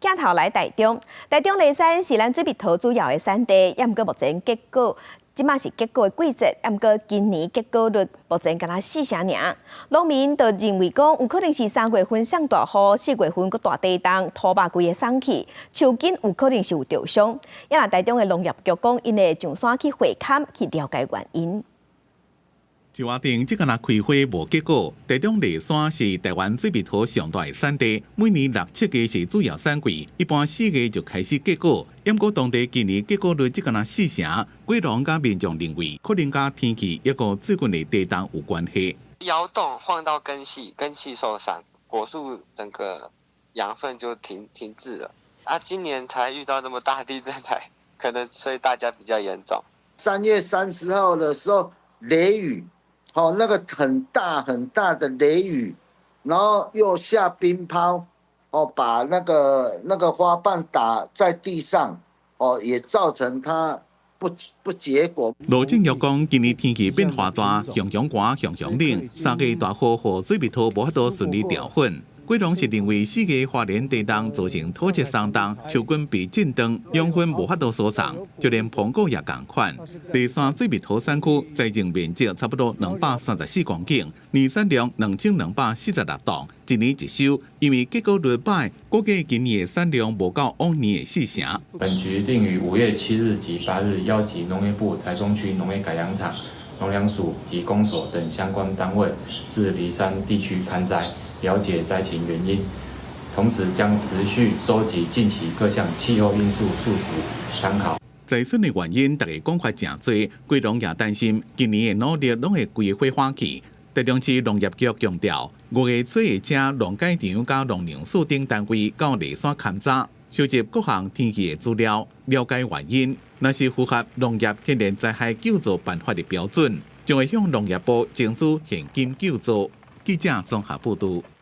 镜头来台中，台中梨山是咱水蜜桃主要的产地，也毋过目前结果，即马是结果的季节，也毋过今年结果率目前敢若4成尔。农民就认为讲，有可能是3月份上大雨，4月份搁大地动，土肉贵个送去，树根有可能是有受伤。也若台中的农业局讲，因会上山去会勘去了解原因。 一话定即个若开花无结果，台中梨山是台湾水蜜桃上大的产地，每年6、7月是主要产季，一般4月就开始结果。不过当地今年结果率即个若4成，贵农甲民众认为可能甲天气一个最近的地动有关系。摇动晃到根系，根系受伤，果树整个养分就停滞了。今年才遇到那么大地震才可能，所以大家比较严重。3月30号的时候，雷雨。 那个很大很大的雷雨，然后又下冰雹，把那个花瓣打在地上，也造成它不结果。路政局讲，今年天气变化大，向阳寒、向阳冷，3月大雨和水蜜桃无法度顺利调混。 贵农是认为4月花莲地动造成土质松动，树根被震断，养分无法度疏散，就连苹果也同款。梨山水蜜桃产区栽种面积差不多234公顷，年产量2246吨，一年一收。因为结果率歹，估计今年的产量无到往年的4成。本局定于5月7日及8日邀集农业部台中区农业改良场、农粮署及公所等相关单位至梨山地区勘灾。 了解灾情原因，同时将持续收集近期各项气候因素数值参考。灾损的原因，大家讲法真多，贵农也担心今年的努力拢会归花花去。台中市农业局强调，5月初会请农改场甲农粮署等单位到梨山勘查，收集各项天气的资料，了解原因。若是符合农业天然灾害救助办法的标准，将会向农业部征收现金救助。记者综合报道。